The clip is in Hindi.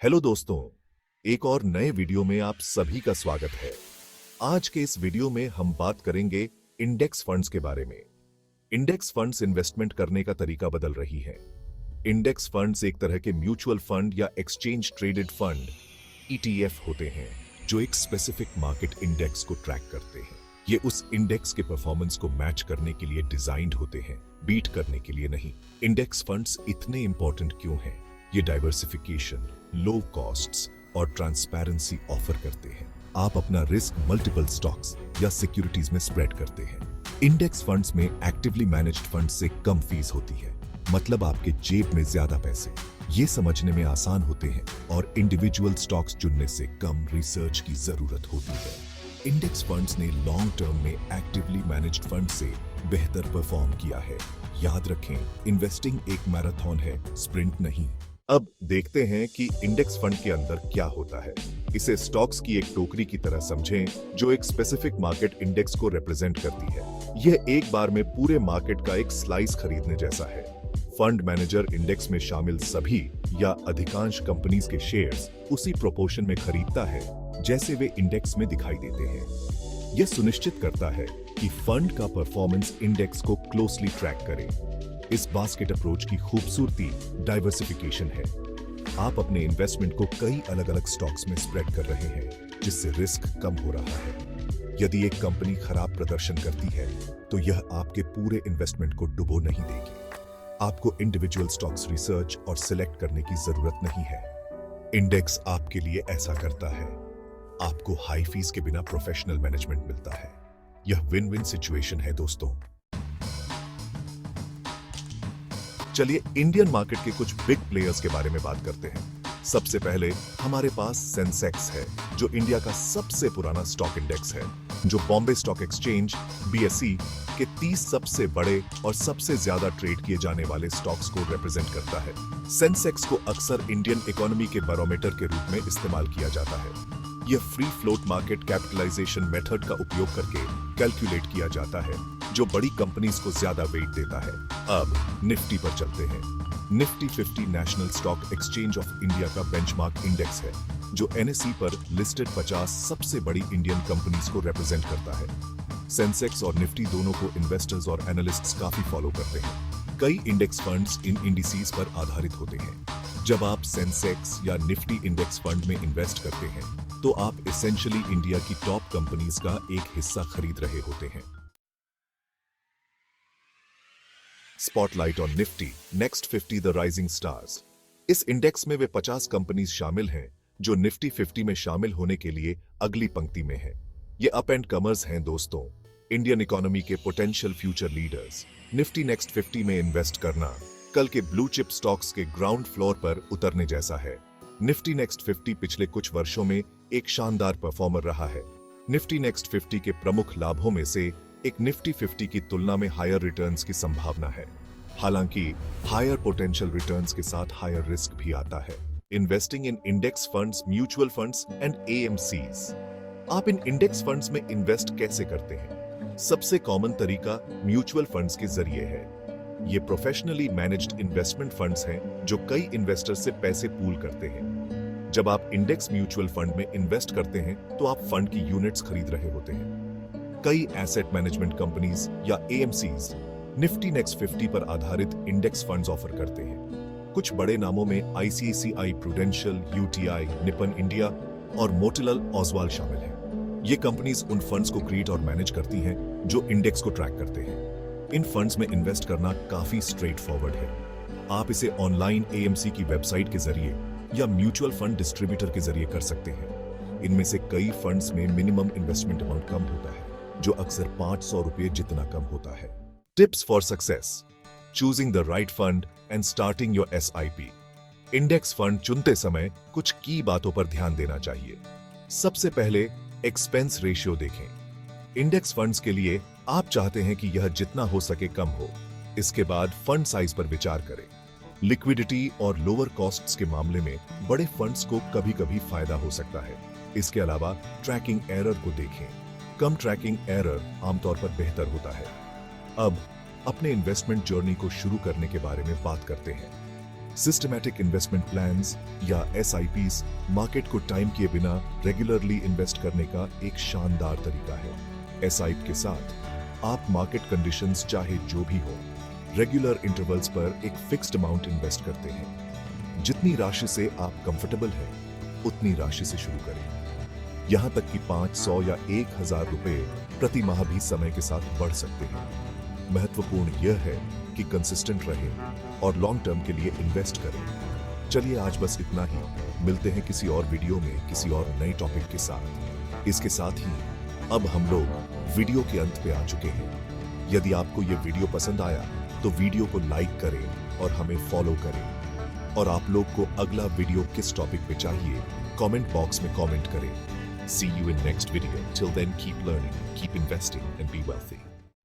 हेलो दोस्तों, एक और नए वीडियो में आप सभी का स्वागत है। आज के इस वीडियो में हम बात करेंगे इंडेक्स फंड्स के बारे में। इंडेक्स फंड्स इन्वेस्टमेंट करने का तरीका बदल रही है। इंडेक्स फंड्स एक तरह के म्यूचुअल फंड या एक्सचेंज ट्रेडेड फंड ईटीएफ होते हैं जो एक स्पेसिफिक मार्केट इंडेक्स को ट्रैक करते हैं। ये उस इंडेक्स के परफॉर्मेंस को मैच करने के लिए डिजाइंड होते हैं, बीट करने के लिए नहीं। इंडेक्स फंड्स इतने इंपॉर्टेंट क्यों हैं? ये डाइवर्सिफिकेशन, लो कॉस्ट्स और ट्रांसपेरेंसी ऑफर करते हैं। आप अपना रिस्क मल्टीपल स्टॉक्स या सिक्योरिटीज में स्प्रेड करते हैं। इंडेक्स फंड्स में एक्टिवली मैनेज्ड फंड से कम फीस होती है, मतलब आपके जेब में ज्यादा पैसे। ये समझने में आसान होते हैं और इंडिविजुअल स्टॉक्स चुनने से कम रिसर्च की जरूरत होती है। इंडेक्स फंड्स ने लॉन्ग टर्म में एक्टिवली मैनेज्ड फंड से बेहतर परफॉर्म किया है। याद रखें, इन्वेस्टिंग एक मैराथन है, स्प्रिंट नहीं। अब देखते हैं कि इंडेक्स फंड के अंदर क्या होता है। इसे स्टॉक्स की एक टोकरी की तरह समझें जो एक स्पेसिफिक मार्केट इंडेक्स को रिप्रेजेंट करती है। यह एक बार में पूरे मार्केट का एक स्लाइस खरीदने जैसा है। फंड मैनेजर इंडेक्स में शामिल सभी या अधिकांश कंपनीज के शेयर्स उसी प्रोपोर्शन में खरीदता है जैसे वे इंडेक्स में दिखाई देते हैं। यह सुनिश्चित करता है कि फंड का परफॉर्मेंस इंडेक्स को क्लोजली ट्रैक करे। इस बास्केट अप्रोच की खूबसूरती डाइवर्सिफिकेशन है। आप अपने इन्वेस्टमेंट को कई अलग अलग स्टॉक्स में स्प्रेड कर रहे हैं, जिससे रिस्क कम हो रहा है। यदि एक कंपनी खराब प्रदर्शन करती है तो यह आपके पूरे इन्वेस्टमेंट को डुबो नहीं देगी। आपको इंडिविजुअल स्टॉक्स रिसर्च और सिलेक्ट करने की जरूरत नहीं है। इंडेक्स आपके लिए ऐसा करता है। आपको हाई फीस के बिना प्रोफेशनल मैनेजमेंट मिलता है। यह विन विन सिचुएशन है दोस्तों। चलिए इंडियन मार्केट के कुछ बिग प्लेयर्स के बारे में बात करते हैं। सबसे पहले हमारे पास सेंसेक्स है, जो इंडिया का सबसे पुराना स्टॉक इंडेक्स है, जो बॉम्बे स्टॉक एक्सचेंज बीएसई के 30 सबसे बड़े और सबसे ज्यादा ट्रेड किए जाने वाले स्टॉक्स को रिप्रेजेंट करता है। सेंसेक्स को अक्सर इंडियन इकोनॉमी के बैरोमीटर के रूप में इस्तेमाल किया जाता है। यह free float market capitalisation method का उपयोग करके कैलकुलेट किया जाता है, जो बड़ी कंपनीज को ज्यादा वेट देता है। अब निफ्टी पर चलते हैं। Nifty 50 national stock exchange of India का बेंचमार्क इंडेक्स है, जो एनएसई पर लिस्टेड 50 सबसे बड़ी इंडियन कंपनीज को रिप्रेजेंट करता है। सेंसेक्स और निफ्टी दोनों को इन्वेस्टर्स और एनालिस्ट्स काफी फॉलो करते हैं। कई इंडेक्स फंड्स इन इंडिसेस पर आधारित होते हैं। जब आप सेंसेक्स या निफ्टी इंडेक्स फंड में इन्वेस्ट करते हैं तो आप एसेंशियली इंडिया की टॉप कंपनीज का एक हिस्सा खरीद रहे होते हैं। Spotlight on Nifty next 50 the rising stars. इस इंडेक्स में वे 50 कंपनीज शामिल हैं जो निफ्टी 50 में शामिल होने के लिए अगली पंक्ति में हैं। ये अप एंड कमर्स हैं दोस्तों, इंडियन इकोनॉमी के potential future leaders. Nifty next 50 में इन्वेस्ट करना कल के ब्लू चिप स्टॉक्स के ग्राउंड फ्लोर पर उतरने जैसा है। निफ्टी नेक्स्ट 50 पिछले कुछ वर्षों में एक शानदार परफॉर्मर रहा है। निफ्टी नेक्स्ट 50 के प्रमुख लाभों में से एक निफ्टी 50 की तुलना में हायर रिटर्न्स की संभावना है। हालांकि हायर पोटेंशियल रिटर्न्स के साथ हायर रिस्क भी आता है। Investing in index funds, mutual funds and AMCs. आप इन इंडेक्स फंड्स में इन्वेस्ट कैसे करते हैं? सबसे कॉमन तरीका म्यूचुअल फंड्स के जरिए है। ये प्रोफेशनली मैनेज्ड इन्वेस्टमेंट फंड्स हैं जो कई इन्वेस्टर से पैसे पूल करते हैं। जब आप इंडेक्स म्यूचुअल फंड में इन्वेस्ट करते हैं तो आप फंड की यूनिट्स खरीद रहे होते हैं। कई एसेट मैनेजमेंट कंपनीज या एएमसीज निफ्टी नेक्स्ट 50 पर आधारित इंडेक्स फंड्स ऑफर करते हैं। कुछ बड़े नामों में ICICI prudential, UTI, Nippon India और मोटिलाल ओसवाल शामिल हैं। ये कंपनीज उन फंड्स को क्रिएट और मैनेज करती हैं जो इंडेक्स को ट्रैक करते हैं। इन फंड्स में इन्वेस्ट करना काफी स्ट्रेट फॉरवर्ड है। आप इसे ऑनलाइन एएमसी की वेबसाइट के जरिए या म्यूचुअल फंड डिस्ट्रीब्यूटर के जरिए कर सकते हैं। इनमें से कई फंड्स में मिनिमम इन्वेस्टमेंट अमाउंट कम होता है, जो अक्सर 500 रुपए जितना कम होता है। Tips for success: choosing the right fund and starting your SIP. Index fund चुनते समय कुछ की बातों पर ध्यान देना चाहिए। सबसे पहले एक्सपेंस रेशियो देखें। इंडेक्स फंड्स के लिए आप चाहते हैं कि यह जितना हो सके कम हो। इसके बाद फंड साइज पर विचार करें। लिक्विडिटी और लोअर कॉस्ट्स के मामले में बड़े फंड्स को कभी-कभी फायदा हो सकता है। इसके अलावा ट्रैकिंग एरर को देखें। कम ट्रैकिंग एरर आमतौर पर बेहतर होता है। अब अपने इन्वेस्टमेंट जर्नी को शुरू करने के बारे में बात करते हैं। सिस्टमैटिक इन्वेस्टमेंट प्लान्स या SIPs मार्केट को टाइम किए बिना रेगुलरली इन्वेस्ट करने का एक शानदार तरीका है। SIP के साथ आप मार्केट कंडीशंस चाहे जो भी हो, रेगुलर इंटरवल्स पर एक फिक्स्ड अमाउंट इन्वेस्ट करते हैं। जितनी राशि से आप कंफर्टेबल हैं, उतनी राशि से शुरू करें। यहां तक कि 500 या 1000 रुपए प्रति माह भी समय के साथ बढ़ सकते हैं। महत्वपूर्ण यह है कि कंसिस्टेंट रहें और लॉन्ग टर्म के लिए इन्वेस्ट करें। चलिए आज बस इतना ही। मिलते हैं किसी और वीडियो में किसी और नए टॉपिक के साथ। इसके साथ ही अब हम लोग वीडियो के अंत पे आ चुके हैं। यदि आपको ये वीडियो पसंद आया तो वीडियो को लाइक करें और हमें फॉलो करें। और आप लोग को अगला वीडियो किस टॉपिक पे चाहिए कमेंट बॉक्स में कमेंट करें। See you in next video. Till then, keep learning, keep investing, and be wealthy.